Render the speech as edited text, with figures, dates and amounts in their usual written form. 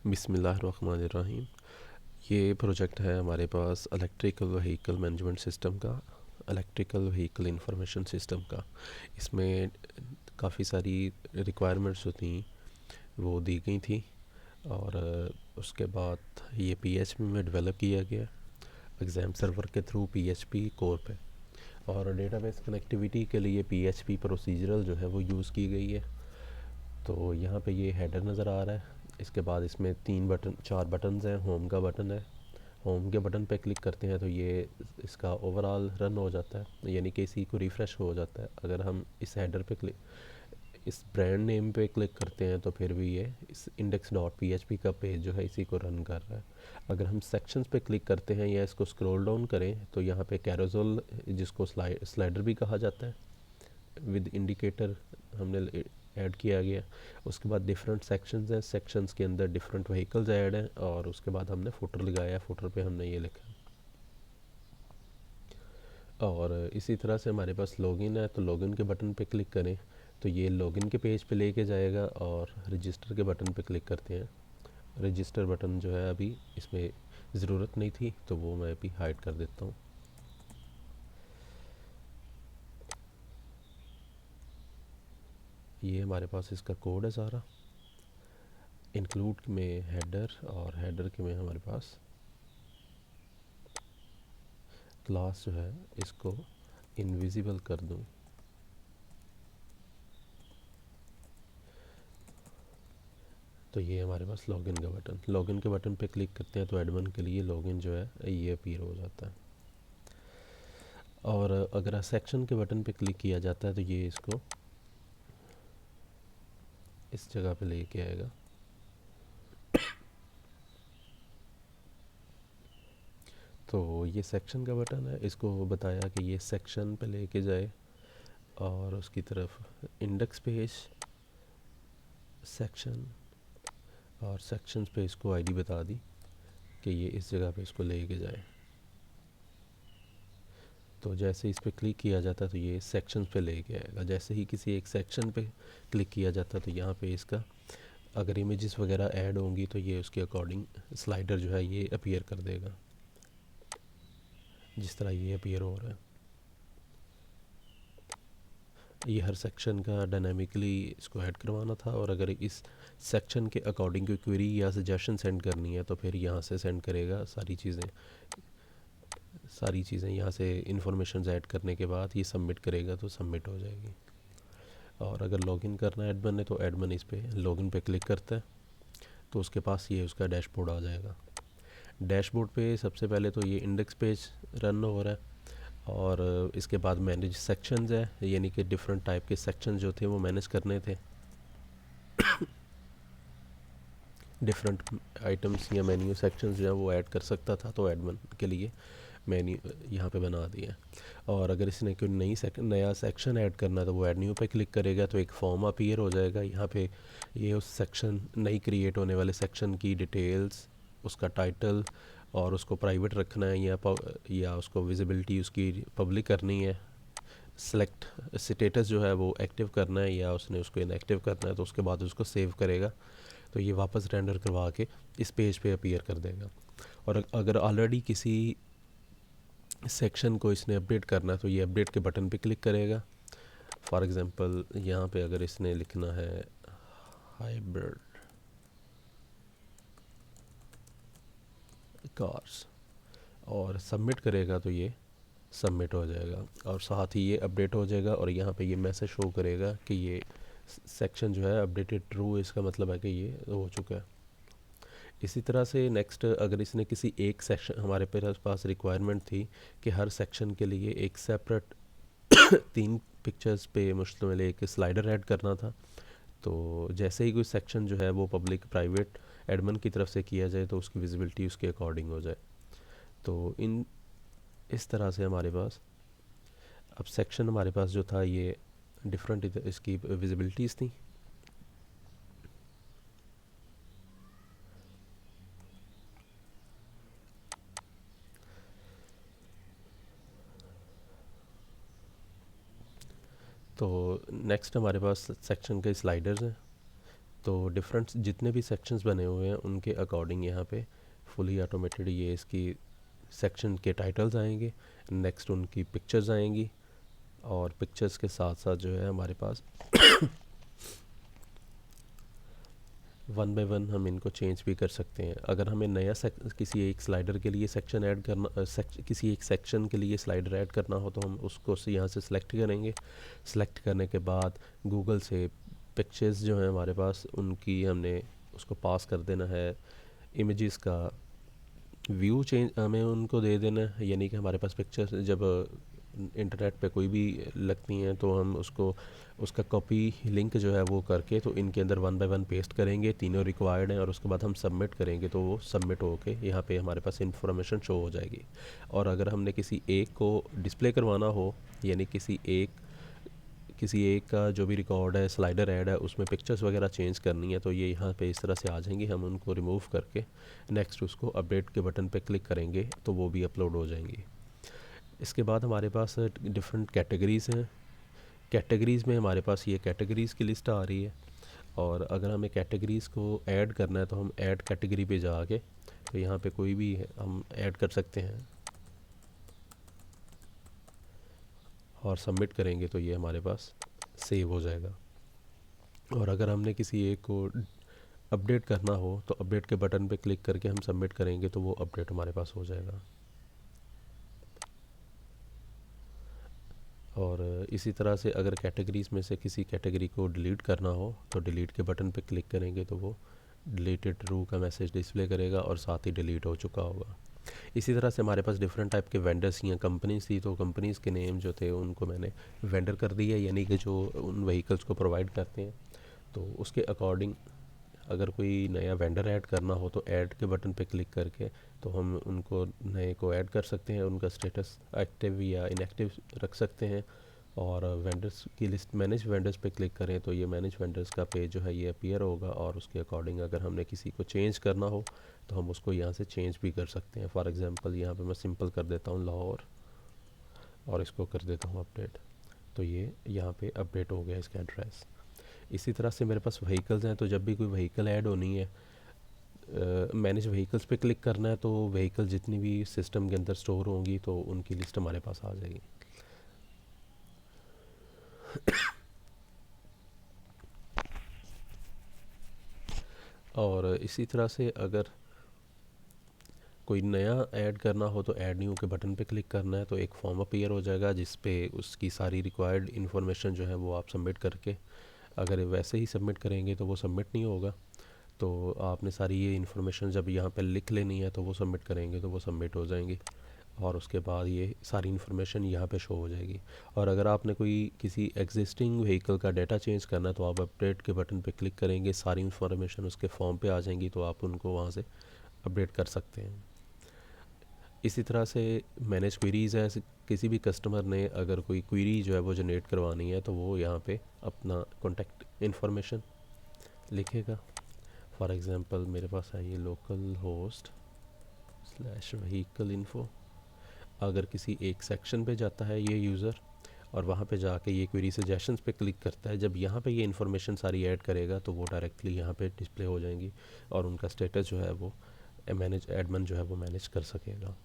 बिस्मिल्लाहिर्रहमानिर्रहीम। ये प्रोजेक्ट है हमारे पास इलेक्ट्रिकल व्हीकल मैनेजमेंट सिस्टम का, इलेक्ट्रिकल व्हीकल इंफॉर्मेशन सिस्टम का। इसमें काफ़ी सारी रिक्वायरमेंट्स जो थी वो दी गई थी, और उसके बाद ये पीएचपी में डेवलप किया गया एग्ज़ाम सर्वर के थ्रू पीएचपी कोर पे। और डेटाबेस कनेक्टिविटी के लिए पीएचपी प्रोसीजरल जो है वो यूज़ की गई है। तो यहाँ पे ये हेडर नज़र आ रहा है। इसके बाद इसमें चार बटन्स हैं। होम का बटन है, होम के बटन पे क्लिक करते हैं तो ये इसका ओवरऑल रन हो जाता है, यानी कि इसी को रिफ़्रेश हो जाता है। अगर हम इस हेडर पे क्लिक, इस ब्रांड नेम पे क्लिक करते हैं तो फिर भी ये इस index dot P H P का पेज जो है इसी को रन कर रहा है। अगर हम सेक्शंस पे क्लिक करते हैं या इसको स्क्रॉल डाउन करें तो यहाँ पे कैरोसेल, जिसको स्लाइडर भी कहा जाता है, विद इंडिकेटर हमने ऐड किया गया। उसके बाद डिफरेंट सेक्शंस हैं, सेक्शंस के अंदर डिफरेंट व्हीकल्स ऐड हैं, और उसके बाद हमने फुटर लगाया, फुटर पे हमने ये लिखा। और इसी तरह से हमारे पास लॉगिन है, तो लॉगिन के बटन पे क्लिक करें तो ये लॉगिन के पेज पे लेके जाएगा। और रजिस्टर के बटन पे क्लिक करते हैं। रजिस्टर बटन जो है अभी इसमें ज़रूरत नहीं थी तो वो मैं अभी हाइड कर देता हूँ। ये हमारे पास इसका कोड है सारा। इंक्लूड में हेडर, और हेडर के में हमारे पास क्लास जो है इसको इनविजिबल कर दूँ। तो ये हमारे पास लॉगिन का बटन, लॉगिन के बटन पे क्लिक करते हैं तो एडमिन के लिए लॉगिन जो है ये अपीयर हो जाता है। और अगर सेक्शन के बटन पे क्लिक किया जाता है तो ये इसको इस जगह पे लेके आएगा। तो ये सेक्शन का बटन है, इसको बताया कि ये सेक्शन पे लेके जाए, और उसकी तरफ इंडेक्स पेज, सेक्शन, और सेक्शंस पे इसको आईडी बता दी कि ये इस जगह पे इसको लेके जाए। तो जैसे इस पे क्लिक किया जाता है तो ये सेक्शंस पे लेके आएगा। जैसे ही किसी एक सेक्शन पे क्लिक किया जाता है तो यहाँ पे इसका अगर इमेजेस वगैरह ऐड होंगी तो ये उसके अकॉर्डिंग स्लाइडर जो है ये अपीयर कर देगा, जिस तरह ये अपीयर हो रहा है। ये हर सेक्शन का डायनामिकली इसको ऐड करवाना था, और अगर इस सेक्शन के अकॉर्डिंग कोई क्वेरी या सजेशन सेंड करनी है तो फिर यहाँ से सेंड करेगा। सारी चीज़ें यहाँ से इंफॉर्मेशन ऐड करने के बाद ये सबमिट करेगा तो सबमिट हो जाएगी। और अगर लॉगिन करना है एडमिन ने तो एडमिन इस पे लॉगिन पे क्लिक करता है तो उसके पास ये उसका डैशबोर्ड आ जाएगा। डैशबोर्ड पे सबसे पहले तो ये इंडेक्स पेज रन हो रहा है, और इसके बाद मैनेज सेक्शंस है, यानी कि डिफरेंट टाइप के सेक्शन जो थे वो मैनेज करने थे। डिफरेंट आइटम्स या मेन्यू सेक्शंस जो है वो ऐड कर सकता था, तो एडमिन के लिए मेन्यू यहाँ पे बना दिया। और अगर इसने कोई नया सेक्शन ऐड करना है तो वो ऐड न्यू पे क्लिक करेगा तो एक फॉर्म अपीयर हो जाएगा। यहाँ पे ये उस सेक्शन, नई क्रिएट होने वाले सेक्शन की डिटेल्स, उसका टाइटल, और उसको प्राइवेट रखना है या उसको विजिबिलिटी उसकी पब्लिक करनी है, सेलेक्ट स्टेटस जो है वो एक्टिव करना है या उसने उसको इनएक्टिव करना है, तो उसके बाद उसको सेव करेगा तो ये वापस रेंडर करवा के इस पेज पे अपीयर कर देगा। और अगर ऑलरेडी किसी सेक्शन को इसने अपडेट करना है तो ये अपडेट के बटन पे क्लिक करेगा। फॉर एग्जांपल यहाँ पे अगर इसने लिखना है हाइब्रिड कार्स और सबमिट करेगा तो ये सबमिट हो जाएगा, और साथ ही ये अपडेट हो जाएगा, और यहाँ पे ये मैसेज शो करेगा कि ये सेक्शन जो है अपडेटेड ट्रू, इसका मतलब है कि ये हो चुका है। इसी तरह से नेक्स्ट, अगर इसने किसी एक सेक्शन, हमारे पास रिक्वायरमेंट थी कि हर सेक्शन के लिए एक सेपरेट 3 पिक्चर्स पे मुश्तमिल एक स्लाइडर ऐड करना था। तो जैसे ही कोई सेक्शन जो है वो पब्लिक प्राइवेट एडमिन की तरफ से किया जाए तो उसकी विजिबिलिटी उसके अकॉर्डिंग हो जाए। तो इस तरह से हमारे पास अब सेक्शन, हमारे पास जो था ये डिफरेंट इसकी विजिबिलिटीज़ थी। तो नेक्स्ट हमारे पास सेक्शन के स्लाइडर्स हैं। तो डिफरेंट जितने भी सेक्शंस बने हुए हैं उनके अकॉर्डिंग यहाँ पे फुली ऑटोमेटेड ये इसकी सेक्शन के टाइटल्स आएंगे, नेक्स्ट उनकी पिक्चर्स आएंगी, और पिक्चर्स के साथ साथ जो है हमारे पास वन बाय वन हम इनको चेंज भी कर सकते हैं। अगर हमें नया किसी एक स्लाइडर के लिए सेक्शन ऐड करना किसी एक सेक्शन के लिए स्लाइडर ऐड करना हो तो हम उसको यहाँ से सिलेक्ट करेंगे। सिलेक्ट करने के बाद गूगल से पिक्चर्स जो हैं हमारे पास उनकी हमने उसको पास कर देना है, इमेजेस का व्यू चेंज हमें उनको दे देना है, यानी कि हमारे पास पिक्चर्स जब इंटरनेट पे कोई भी लगती हैं तो हम उसको उसका कॉपी लिंक जो है वो करके तो इनके अंदर वन बाय वन पेस्ट करेंगे, तीनों रिक्वायर्ड हैं, और उसके बाद हम सबमिट करेंगे तो वो सबमिट होके यहाँ पे हमारे पास इन्फॉर्मेशन शो हो जाएगी। और अगर हमने किसी एक को डिस्प्ले करवाना हो, यानी किसी एक का जो भी रिकॉर्ड है स्लाइडर ऐड है उसमें पिक्चर्स वगैरह चेंज करनी है तो ये यहाँ पे इस तरह से आ जाएंगी, हम उनको रिमूव करके नेक्स्ट उसको अपडेट के बटन पे क्लिक करेंगे तो वो भी अपलोड हो जाएंगी। इसके बाद हमारे पास डिफरेंट कैटेगरीज़ हैं। कैटेगरीज़ में हमारे पास ये कैटेगरीज़ की लिस्ट आ रही है, और अगर हमें कैटेगरीज़ को ऐड करना है तो हम ऐड कैटेगरी पे जाके तो यहाँ पे कोई भी हम ऐड कर सकते हैं और सबमिट करेंगे तो ये हमारे पास सेव हो जाएगा। और अगर हमने किसी एक को अपडेट करना हो तो अपडेट के बटन पे क्लिक करके हम सबमिट करेंगे तो वो अपडेट हमारे पास हो जाएगा। और इसी तरह से अगर कैटेगरीज़ में से किसी कैटेगरी को डिलीट करना हो तो डिलीट के बटन पे क्लिक करेंगे तो वो डिलीटेड रू का मैसेज डिस्प्ले करेगा और साथ ही डिलीट हो चुका होगा। इसी तरह से हमारे पास डिफरेंट टाइप के वेंडर्स या कंपनीज थी तो कंपनीज़ के नेम जो थे उनको मैंने वेंडर कर दिया, यानी कि जो उन व्हीकल्स को प्रोवाइड करते हैं। तो उसके अकॉर्डिंग अगर कोई नया वेंडर ऐड करना हो तो ऐड के बटन पे क्लिक करके तो हम उनको नए को ऐड कर सकते हैं, उनका स्टेटस एक्टिव या इनएक्टिव रख सकते हैं। और वेंडर्स की लिस्ट मैनेज वेंडर्स पे क्लिक करें तो ये मैनेज वेंडर्स का पेज जो है ये अपीयर होगा, और उसके अकॉर्डिंग अगर हमने किसी को चेंज करना हो तो हम उसको यहाँ से चेंज भी कर सकते हैं। फॉर एग्जांपल यहाँ पे मैं सिंपल कर देता हूँ लाहौर और इसको कर देता हूँ अपडेट, तो ये यहाँ पे अपडेट हो गया इसका एड्रेस। इसी तरह से मेरे पास व्हीकल्स हैं तो जब भी कोई व्हीकल ऐड होनी है मैनेज व्हीकल्स पे क्लिक करना है तो व्हीकल जितनी भी सिस्टम के अंदर स्टोर होंगी तो उनकी लिस्ट हमारे पास आ जाएगी। और इसी तरह से अगर कोई नया ऐड करना हो तो ऐड न्यू के बटन पे क्लिक करना है तो एक फॉर्म अपीयर हो जाएगा जिस पे उसकी सारी रिक्वायर्ड इन्फॉर्मेशन जो है वो आप सबमिट करके, अगर वैसे ही सबमिट करेंगे तो वो सबमिट नहीं होगा, तो आपने सारी ये इन्फॉर्मेशन जब यहाँ पे लिख लेनी है तो वो सबमिट करेंगे तो वो सबमिट हो जाएंगी, और उसके बाद ये सारी इन्फॉर्मेशन यहाँ पे शो हो जाएगी। और अगर आपने कोई किसी एग्जिस्टिंग व्हीकल का डाटा चेंज करना है तो आप अपडेट के बटन पे क्लिक करेंगे, सारी इन्फॉर्मेशन उसके फॉर्म पे आ जाएंगी तो आप उनको वहाँ से अपडेट कर सकते हैं। इसी तरह से मैनेज क्वेरीज़ है, किसी भी कस्टमर ने अगर कोई क्वेरी जो है वो जनरेट करवानी है तो वो यहाँ पे अपना कॉन्टैक्ट इन्फॉर्मेशन लिखेगा। फॉर एग्ज़ाम्पल मेरे पास है ये local host slash vehicle info. अगर किसी एक सेक्शन पे जाता है ये यूज़र और वहाँ पे जाके ये क्वेरी सजेशंस पे क्लिक करता है, जब यहाँ पे ये इन्फॉर्मेशन सारी ऐड करेगा तो वो डायरेक्टली यहाँ पे डिस्प्ले हो जाएंगी और उनका स्टेटस जो है वो मैनेज एडमिन जो है वो मैनेज कर सकेगा।